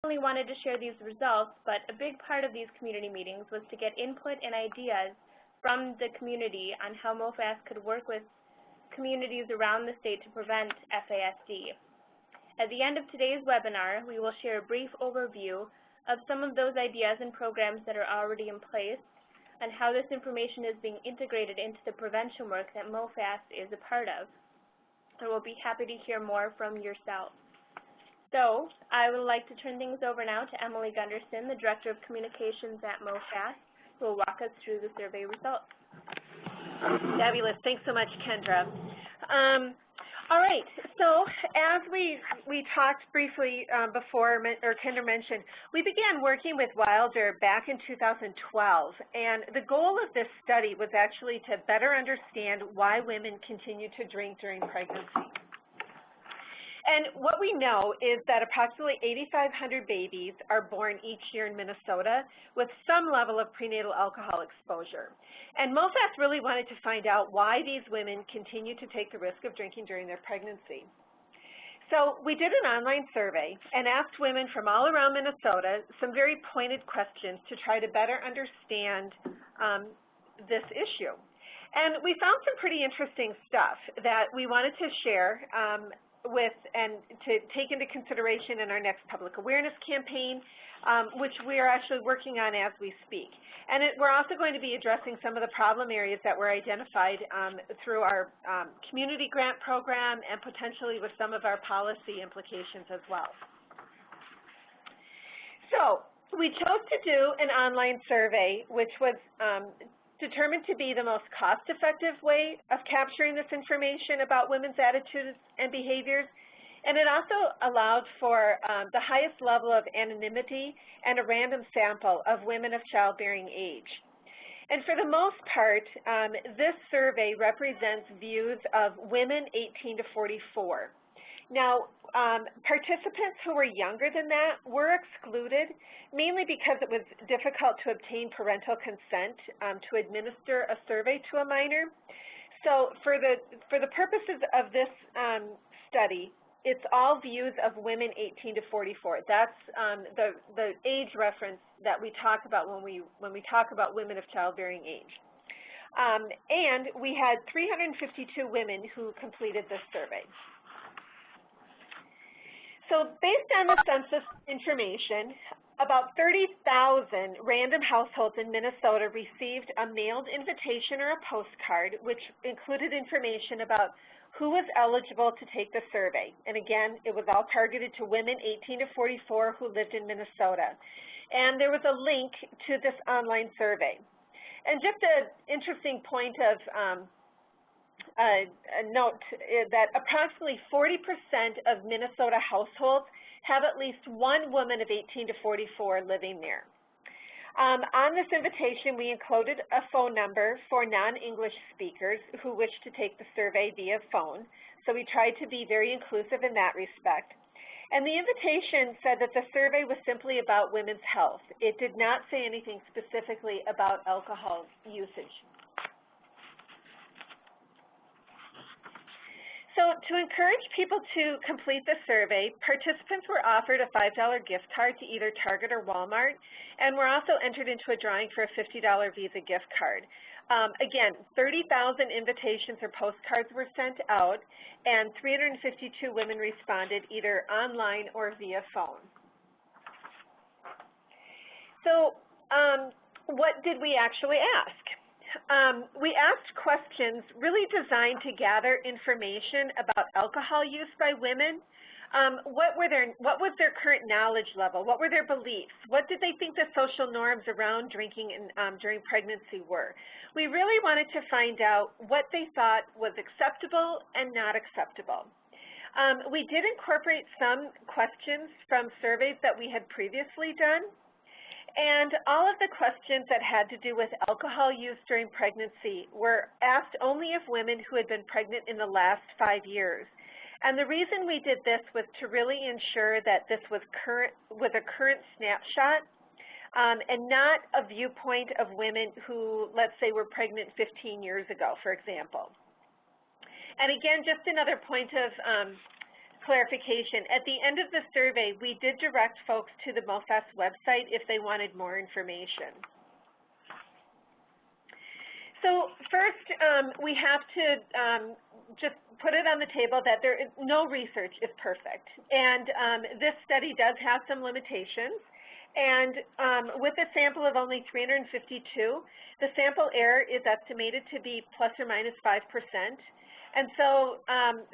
only wanted to share these results, but a big part of these community meetings was to get input and ideas from the community on how MOFAS could work with communities around the state to prevent FASD. At the end of today's webinar, we will share a brief overview of some of those ideas and programs that are already in place and how this information is being integrated into the prevention work that MOFAS is a part of. I will be happy to hear more from yourself. So I would like to turn things over now to Emily Gunderson, the Director of Communications at MOFAS, who will walk us through the survey results. Fabulous. Thanks so much, Kendra. All right, so as we talked briefly before, or Kendra mentioned, we began working with Wilder back in 2012, and the goal of this study was actually to better understand why women continue to drink during pregnancy. And what we know is that approximately 8,500 babies are born each year in Minnesota with some level of prenatal alcohol exposure. And MOFAS really wanted to find out why these women continue to take the risk of drinking during their pregnancy. So we did an online survey and asked women from all around Minnesota some very pointed questions to try to better understand this issue. And we found some pretty interesting stuff that we wanted to share and to take into consideration in our next public awareness campaign, which we are actually working on as we speak. And we're also going to be addressing some of the problem areas that were identified through our community grant program and potentially with some of our policy implications as well. So we chose to do an online survey, which was determined to be the most cost-effective way of capturing this information about women's attitudes and behaviors, and it also allowed for the highest level of anonymity and a random sample of women of childbearing age. And for the most part, this survey represents views of women 18 to 44. Now, participants who were younger than that were excluded, mainly because it was difficult to obtain parental consent to administer a survey to a minor. So for the purposes of this study, it's all views of women 18 to 44. That's the age reference that we talk about when we talk about women of childbearing age. And we had 352 women who completed this survey. So based on the census information, about 30,000 random households in Minnesota received a mailed invitation or a postcard, which included information about who was eligible to take the survey. And again, it was all targeted to women 18 to 44 who lived in Minnesota. And there was a link to this online survey. And just an interesting point of a note that approximately 40% of Minnesota households have at least one woman of 18 to 44 living there. On this invitation, we included a phone number for non-English speakers who wish to take the survey via phone. So we tried to be very inclusive in that respect. And the invitation said that the survey was simply about women's health. It did not say anything specifically about alcohol usage. So to encourage people to complete the survey, participants were offered a $5 gift card to either Target or Walmart, and were also entered into a drawing for a $50 Visa gift card. Again, 30,000 invitations or postcards were sent out, and 352 women responded either online or via phone. So what did we actually ask? We asked questions really designed to gather information about alcohol use by women. What was their current knowledge level? What were their beliefs? What did they think the social norms around drinking during pregnancy were? We really wanted to find out what they thought was acceptable and not acceptable. We did incorporate some questions from surveys that we had previously done. And all of the questions that had to do with alcohol use during pregnancy were asked only of women who had been pregnant in the last 5 years. And the reason we did this was to really ensure that this was a current snapshot and not a viewpoint of women who, let's say, were pregnant 15 years ago, for example. And again, just another point of clarification. At the end of the survey, we did direct folks to the MOFAS website if they wanted more information. So first, we have to just put it on the table that no research is perfect. And this study does have some limitations. And with a sample of only 352, the sample error is estimated to be plus or minus 5%. And so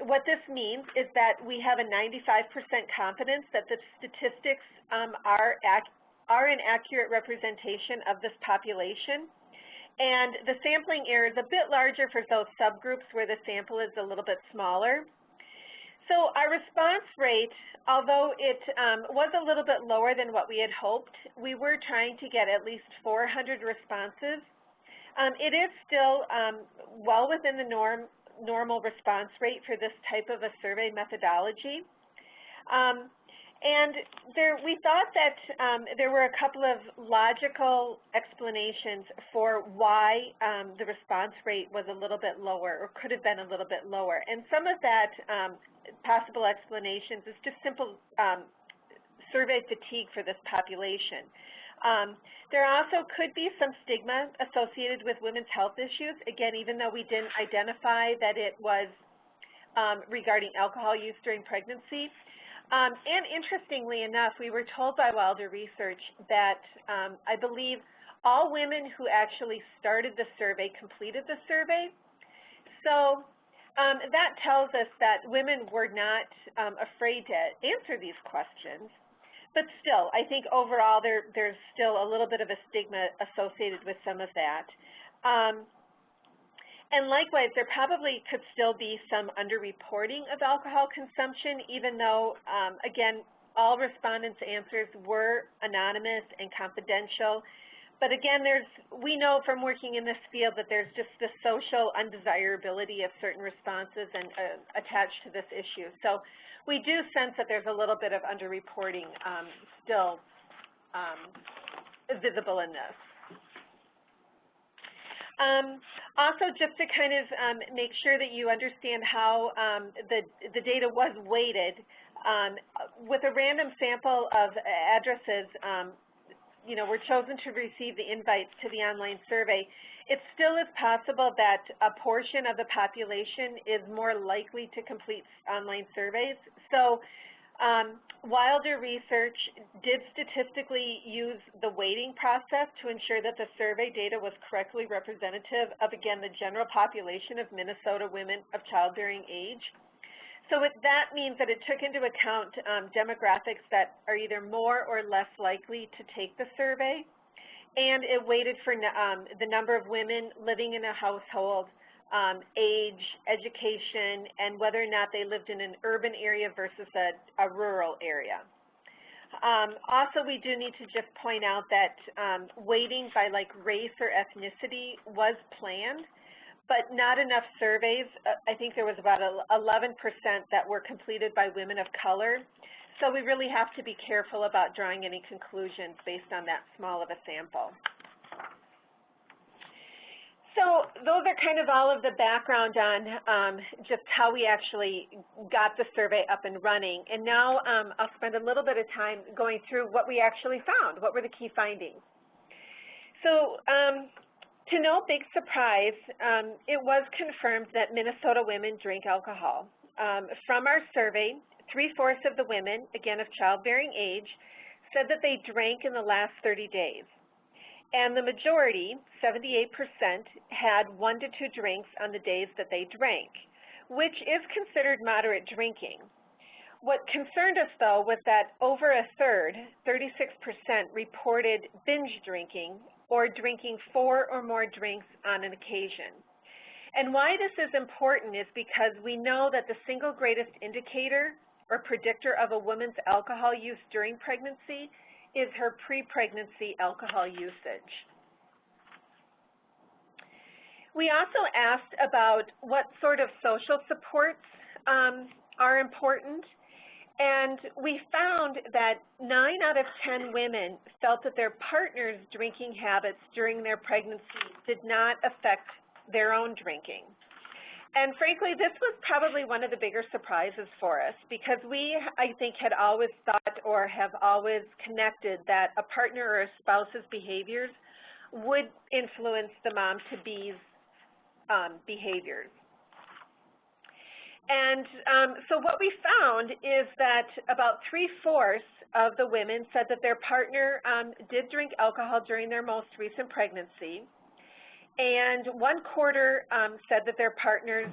what this means is that we have a 95% confidence that the statistics are an accurate representation of this population. And the sampling error is a bit larger for those subgroups where the sample is a little bit smaller. So our response rate, although it was a little bit lower than what we had hoped, we were trying to get at least 400 responses. It is still well within the normal response rate for this type of a survey methodology. And we thought that there were a couple of logical explanations for why the response rate was a little bit lower or could have been a little bit lower. And some of that possible explanations is just simple survey fatigue for this population. There also could be some stigma associated with women's health issues. Again, even though we didn't identify that it was regarding alcohol use during pregnancy. And interestingly enough, we were told by Wilder Research that I believe all women who actually started the survey completed the survey. So that tells us that women were not afraid to answer these questions. But still, I think overall there's still a little bit of a stigma associated with some of that. And likewise, there probably could still be some underreporting of alcohol consumption, even though, again, all respondents' answers were anonymous and confidential. But again, we know from working in this field that there's just the social undesirability of certain responses and attached to this issue. So we do sense that there's a little bit of underreporting still visible in this. Also, just to kind of make sure that you understand how the data was weighted, with a random sample of addresses, were chosen to receive the invites to the online survey. It still is possible that a portion of the population is more likely to complete online surveys. So Wilder Research did statistically use the weighting process to ensure that the survey data was correctly representative of, again, the general population of Minnesota women of childbearing age. So that means that it took into account demographics that are either more or less likely to take the survey, and it weighted for the number of women living in a household, age, education, and whether or not they lived in an urban area versus a rural area. Also, we do need to just point out that weighting by race or ethnicity was planned, but not enough surveys. I think there was about 11% that were completed by women of color. So we really have to be careful about drawing any conclusions based on that small of a sample. So those are kind of all of the background on just how we actually got the survey up and running. And now I'll spend a little bit of time going through what we actually found. What were the key findings? So to no big surprise, it was confirmed that Minnesota women drink alcohol. From our survey, 3/4 of the women, again of childbearing age, said that they drank in the last 30 days. And the majority, 78%, had 1 to 2 drinks on the days that they drank, which is considered moderate drinking. What concerned us, though, was that over a third, 36%, reported binge drinking or drinking 4 or more drinks on an occasion. And why this is important is because we know that the single greatest indicator or predictor of a woman's alcohol use during pregnancy is her pre-pregnancy alcohol usage. We also asked about what sort of social supports are important, and we found that 9 out of 10 women felt that their partner's drinking habits during their pregnancy did not affect their own drinking. And frankly, this was probably one of the bigger surprises for us because we, I think, had always thought or have always connected that a partner or a spouse's behaviors would influence the mom-to-be's behaviors. And so what we found is that about 3/4 of the women said that their partner did drink alcohol during their most recent pregnancy, and 1/4 said that their partner's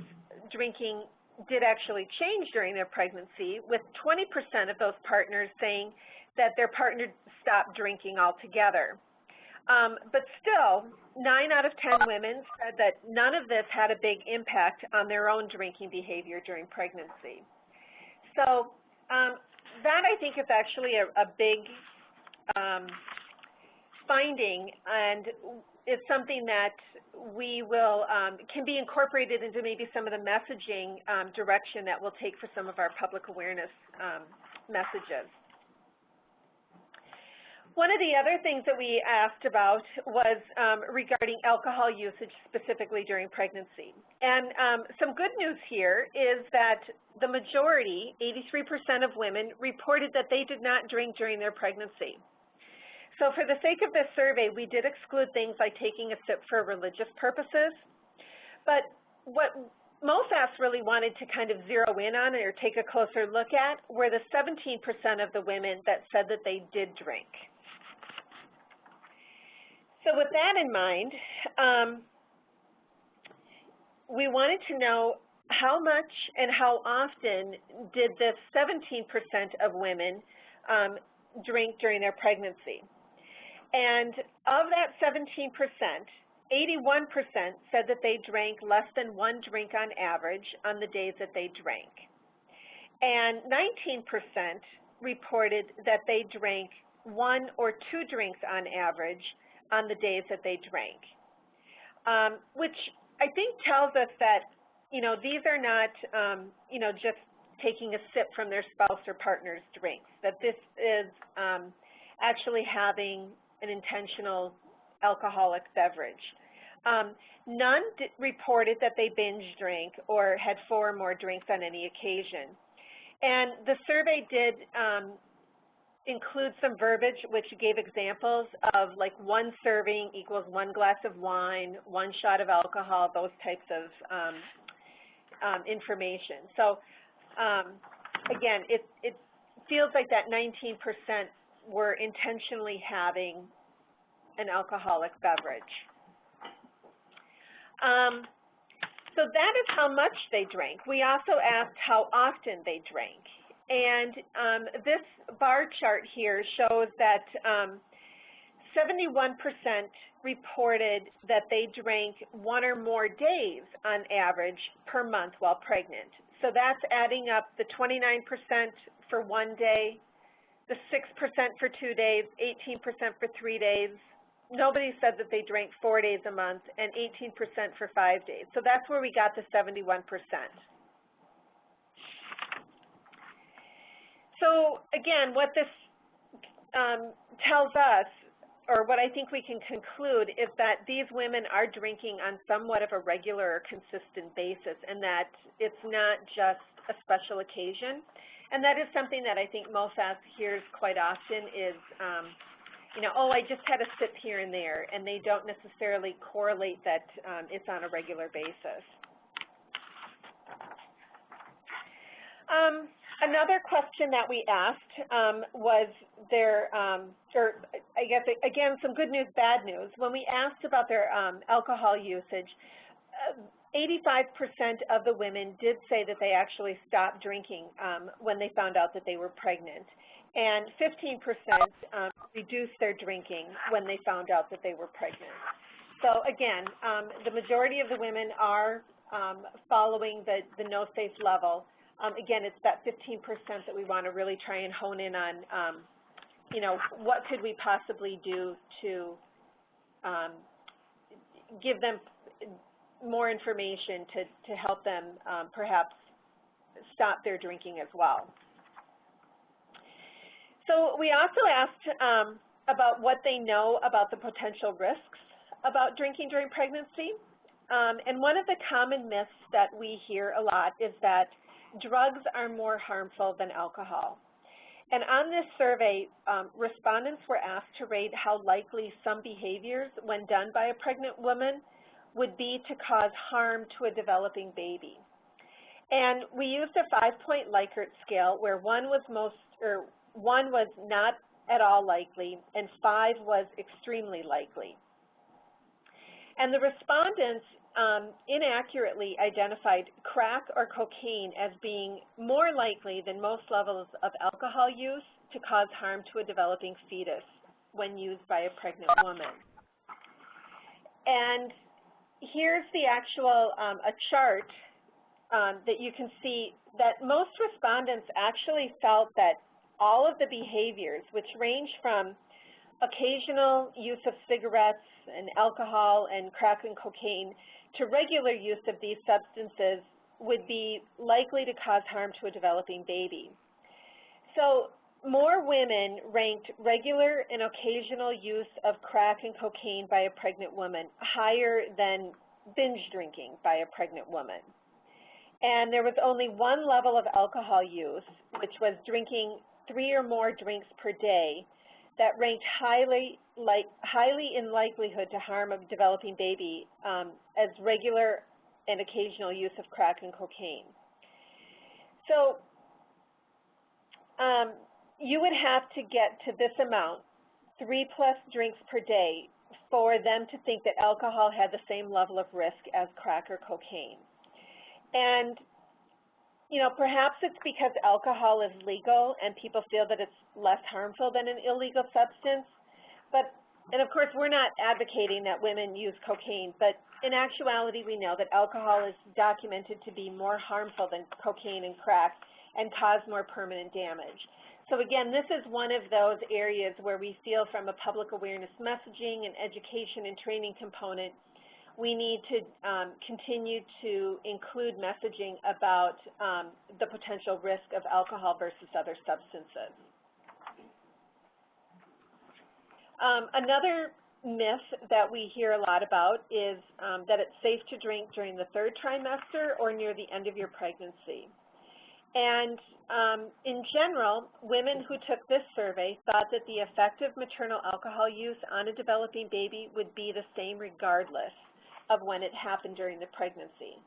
drinking did actually change during their pregnancy, with 20% of those partners saying that their partner stopped drinking altogether. But still, 9 out of 10 women said that none of this had a big impact on their own drinking behavior during pregnancy. So that, I think, is actually a big finding, and it's something that we will, can be incorporated into maybe some of the messaging direction that we'll take for some of our public awareness messages. One of the other things that we asked about was regarding alcohol usage specifically during pregnancy. And some good news here is that the majority, 83% of women, reported that they did not drink during their pregnancy. So for the sake of this survey, we did exclude things like taking a sip for religious purposes. But what MOFAS really wanted to kind of zero in on or take a closer look at were the 17% of the women that said that they did drink. So with that in mind, we wanted to know how much and how often did this 17% of women drink during their pregnancy. And of that 17%, 81% said that they drank less than 1 drink on average on the days that they drank. And 19% reported that they drank 1 or 2 drinks on average on the days that they drank, which I think tells us that, you know, these are not, you know, just taking a sip from their spouse or partner's drinks, that this is actually having an intentional alcoholic beverage. None reported that they binge drank or had 4 or more drinks on any occasion. And the survey did include some verbiage which gave examples of like 1 serving equals 1 glass of wine, 1 shot of alcohol, those types of information. So again, it feels like that 19% were intentionally having an alcoholic beverage. So that is how much they drank. We also asked how often they drank. And this bar chart here shows that 71% reported that they drank 1 or more days on average per month while pregnant. So that's adding up the 29% for 1 day, the 6% for 2 days, 18% for 3 days. Nobody said that they drank 4 days a month, and 18% for 5 days. So that's where we got the 71%. So again, what this tells us, or what I think we can conclude, is that these women are drinking on somewhat of a regular or consistent basis, and that it's not just a special occasion. And that is something that I think MOFAS hears quite often is, you know, oh, I just had a sip here and there, and they don't necessarily correlate that it's on a regular basis. Another question that we asked was or I guess, again, some good news, bad news. When we asked about their alcohol usage, 85% of the women did say that they actually stopped drinking when they found out that they were pregnant, and 15% reduced their drinking when they found out that they were pregnant. So again, the majority of the women are following the no safe level. Again, it's that 15% that we want to really try and hone in on, you know, what could we possibly do to give them more information to help them perhaps stop their drinking as well. So we also asked about what they know about the potential risks about drinking during pregnancy. And one of the common myths that we hear a lot is that drugs are more harmful than alcohol. And on this survey, respondents were asked to rate how likely some behaviors, when done by a pregnant woman, would be to cause harm to a developing baby. And we used a 5-point Likert scale where 1 was not at all likely and 5 was extremely likely. And the respondents inaccurately identified crack or cocaine as being more likely than most levels of alcohol use to cause harm to a developing fetus when used by a pregnant woman. And here's the actual, a chart that you can see that most respondents actually felt that all of the behaviors, which range from occasional use of cigarettes and alcohol and crack and cocaine to regular use of these substances, would be likely to cause harm to a developing baby. So more women ranked regular and occasional use of crack and cocaine by a pregnant woman higher than binge drinking by a pregnant woman. And there was only one level of alcohol use, which was drinking 3 or more drinks per day, that ranked highly in likelihood to harm a developing baby as regular and occasional use of crack and cocaine. So you would have to get to this amount, 3+ drinks per day, for them to think that alcohol had the same level of risk as crack or cocaine. And you know, perhaps it's because alcohol is legal and people feel that it's less harmful than an illegal substance. And of course, we're not advocating that women use cocaine, but in actuality, we know that alcohol is documented to be more harmful than cocaine and crack and cause more permanent damage. So again, this is one of those areas where we feel from a public awareness messaging and education and training component, we need to continue to include messaging about the potential risk of alcohol versus other substances. Another myth that we hear a lot about is that it's safe to drink during the 3rd trimester or near the end of your pregnancy. And in general, women who took this survey thought that the effect of maternal alcohol use on a developing baby would be the same regardless of when it happened during the pregnancy.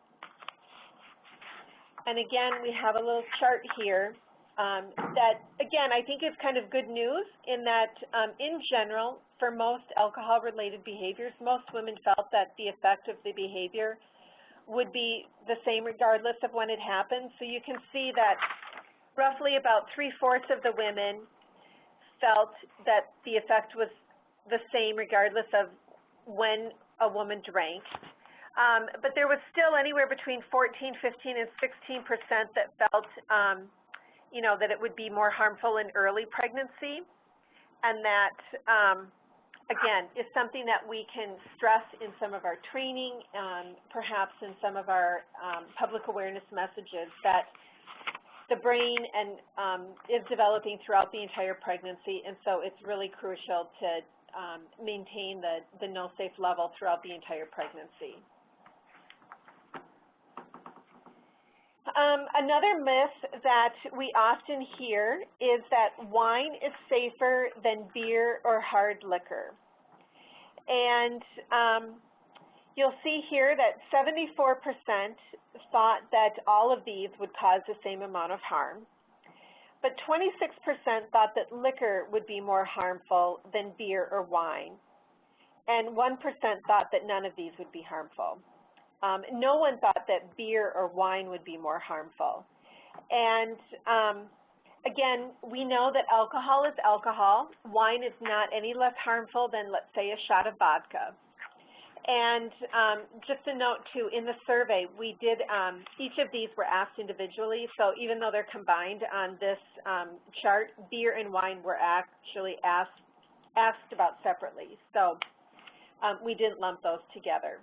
And again, we have a little chart here that, again, I think is kind of good news in that, in general, for most alcohol-related behaviors, most women felt that the effect of the behavior would be the same regardless of when it happened. So you can see that roughly about 3/4 of the women felt that the effect was the same regardless of when a woman drank. But there was still anywhere between 14, 15, and 16% that felt, you know, that it would be more harmful in early pregnancy, and that, again, is something that we can stress in some of our training, perhaps in some of our public awareness messages, that the brain is developing throughout the entire pregnancy, and so it's really crucial to maintain the no-safe level throughout the entire pregnancy. Another myth that we often hear is that wine is safer than beer or hard liquor. And you'll see here that 74% thought that all of these would cause the same amount of harm. But 26% thought that liquor would be more harmful than beer or wine. And 1% thought that none of these would be harmful. No one thought that beer or wine would be more harmful. And again, we know that alcohol is alcohol. Wine is not any less harmful than, let's say, a shot of vodka. And just a note, too, in the survey, we did, each of these were asked individually. So even though they're combined on this chart, beer and wine were actually asked about separately. So we didn't lump those together.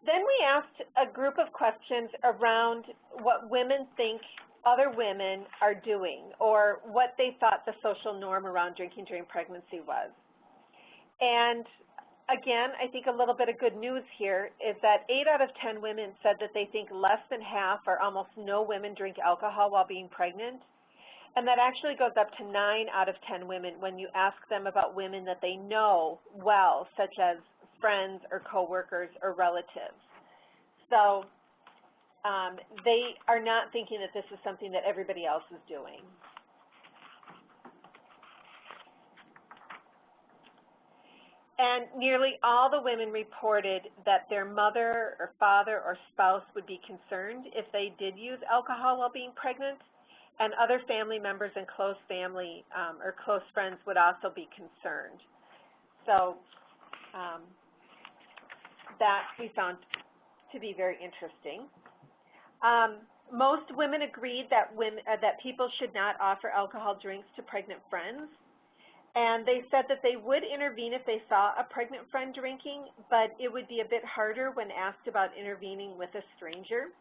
Then we asked a group of questions around what women think other women are doing or what they thought the social norm around drinking during pregnancy was. And again, I think a little bit of good news here is that 8 out of 10 women said that they think less than half or almost no women drink alcohol while being pregnant. And that actually goes up to 9 out of 10 women when you ask them about women that they know well, such as friends or coworkers or relatives. So they are not thinking that this is something that everybody else is doing. And nearly all the women reported that their mother or father or spouse would be concerned if they did use alcohol while being pregnant, and other family members and close family or close friends would also be concerned. So that we found to be very interesting. Most women agreed that people should not offer alcohol drinks to pregnant friends. And they said that they would intervene if they saw a pregnant friend drinking, but it would be a bit harder when asked about intervening with a stranger,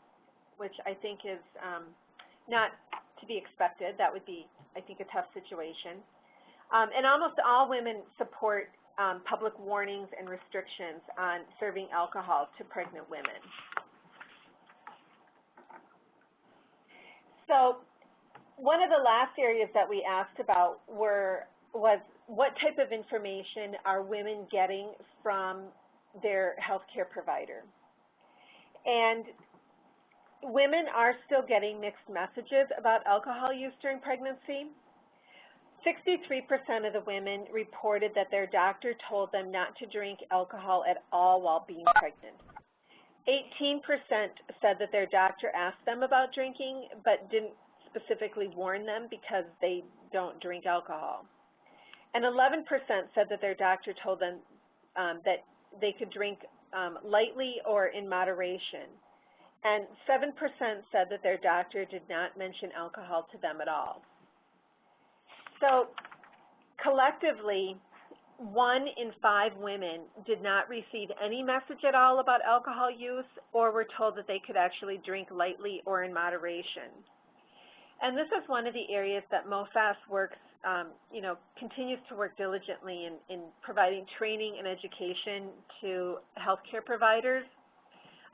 which I think is not to be expected. That would be, I think, a tough situation. And almost all women support public warnings and restrictions on serving alcohol to pregnant women. So one of the last areas that we asked about was what type of information are women getting from their healthcare provider. And women are still getting mixed messages about alcohol use during pregnancy. 63% of the women reported that their doctor told them not to drink alcohol at all while being pregnant. 18% said that their doctor asked them about drinking but didn't specifically warn them because they don't drink alcohol. And 11% said that their doctor told them that they could drink lightly or in moderation. And 7% said that their doctor did not mention alcohol to them at all. So collectively, 1 in 5 women did not receive any message at all about alcohol use or were told that they could actually drink lightly or in moderation. And this is one of the areas that MOFAS works, continues to work diligently in providing training and education to healthcare providers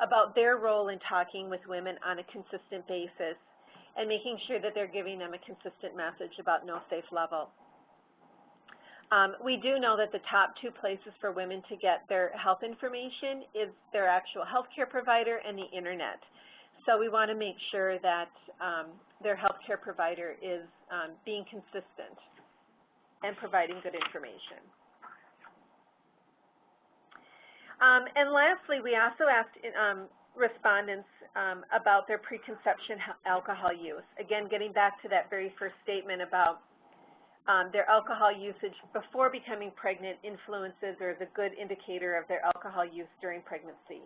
about their role in talking with women on a consistent basis and making sure that they're giving them a consistent message about no safe level. We do know that the top 2 places for women to get their health information is their actual healthcare provider and the internet. So we want to make sure that their healthcare provider is being consistent and providing good information. And lastly, we also asked respondents about their preconception alcohol use. Again, getting back to that very first statement about their alcohol usage before becoming pregnant influences or is a good indicator of their alcohol use during pregnancy.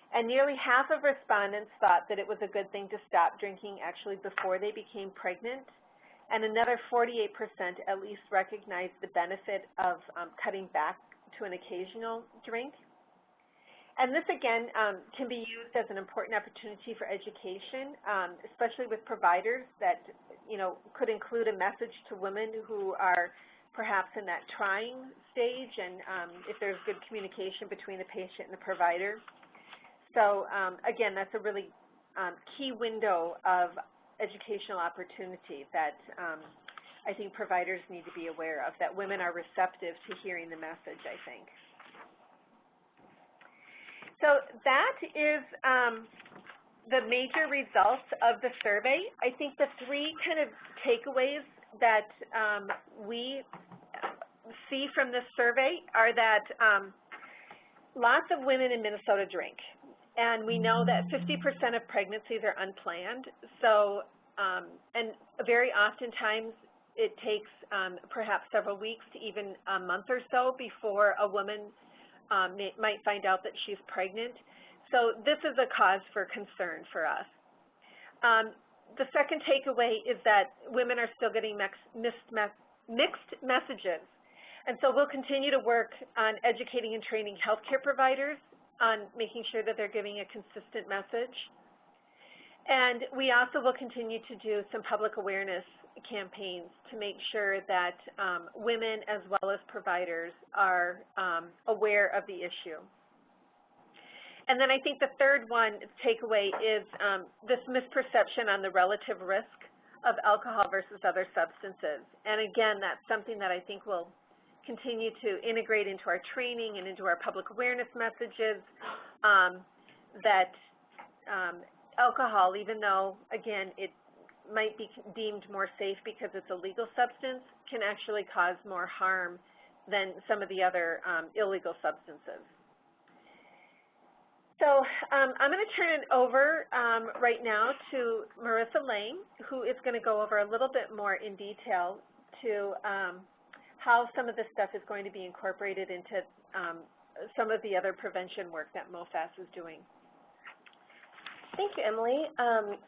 And nearly half of respondents thought that it was a good thing to stop drinking actually before they became pregnant, and another 48% at least recognized the benefit of cutting back to an occasional drink. And this, again, can be used as an important opportunity for education, especially with providers that, could include a message to women who are perhaps in that trying stage and if there's good communication between the patient and the provider. So, again, that's a really key window of educational opportunity that I think providers need to be aware of, that women are receptive to hearing the message, I think. So that is the major results of the survey. I think the 3 kind of takeaways that we see from this survey are that lots of women in Minnesota drink. And we know that 50% of pregnancies are unplanned. So, and very oftentimes it takes perhaps several weeks to even a month or so before a woman might find out that she's pregnant. So this is a cause for concern for us. The second takeaway is that women are still getting mixed messages. And so we'll continue to work on educating and training healthcare providers on making sure that they're giving a consistent message. And we also will continue to do some public awareness campaigns to make sure that women as well as providers are aware of the issue. And then I think the third one takeaway is this misperception on the relative risk of alcohol versus other substances. And again, that's something that I think we'll continue to integrate into our training and into our public awareness messages, that alcohol, even though, again, it might be deemed more safe because it's a legal substance, can actually cause more harm than some of the other illegal substances. So I'm going to turn it over right now to Marissa Lang, who is going to go over a little bit more in detail to how some of this stuff is going to be incorporated into some of the other prevention work that MOFAS is doing. Thank you, Emily.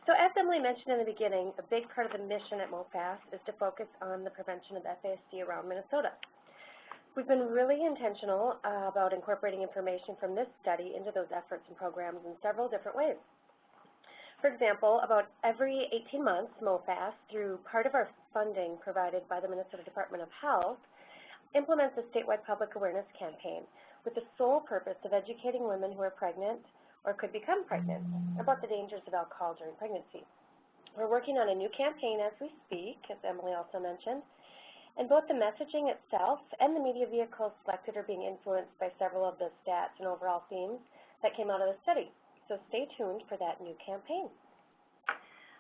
So as Emily mentioned in the beginning, a big part of the mission at MOFAS is to focus on the prevention of FASD around Minnesota. We've been really intentional about incorporating information from this study into those efforts and programs in several different ways. For example, about every 18 months, MOFAS, through part of our funding provided by the Minnesota Department of Health, implements a statewide public awareness campaign with the sole purpose of educating women who are pregnant or could become pregnant about the dangers of alcohol during pregnancy. We're working on a new campaign as we speak, as Emily also mentioned, and both the messaging itself and the media vehicles selected are being influenced by several of the stats and overall themes that came out of the study. So stay tuned for that new campaign.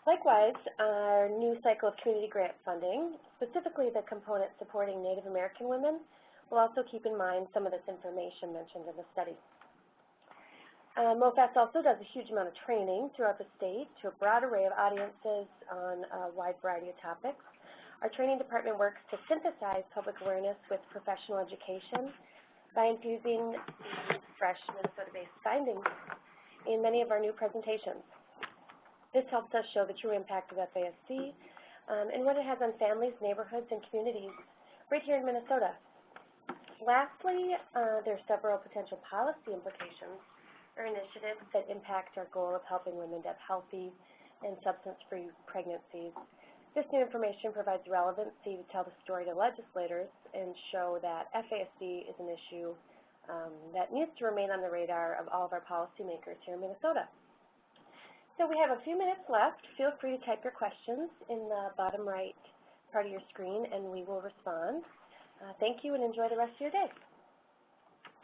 Likewise, our new cycle of community grant funding, specifically the component supporting Native American women, will also keep in mind some of this information mentioned in the study. MOFAS also does a huge amount of training throughout the state to a broad array of audiences on a wide variety of topics. Our training department works to synthesize public awareness with professional education by infusing fresh Minnesota-based findings in many of our new presentations. This helps us show the true impact of FASD and what it has on families, neighborhoods, and communities right here in Minnesota. Lastly, there are several potential policy implications or initiatives that impact our goal of helping women to have healthy and substance-free pregnancies. This new information provides relevancy to tell the story to legislators and show that FASD is an issue that needs to remain on the radar of all of our policymakers here in Minnesota. So we have a few minutes left. Feel free to type your questions in the bottom right part of your screen, and we will respond. Thank you, and enjoy the rest of your day.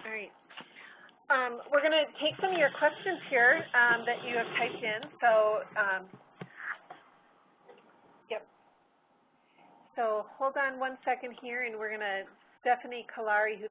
All right. We're going to take some of your questions here that you have typed in. So, yep. So hold on one second here, and we're going to, Stephanie Kalari, who's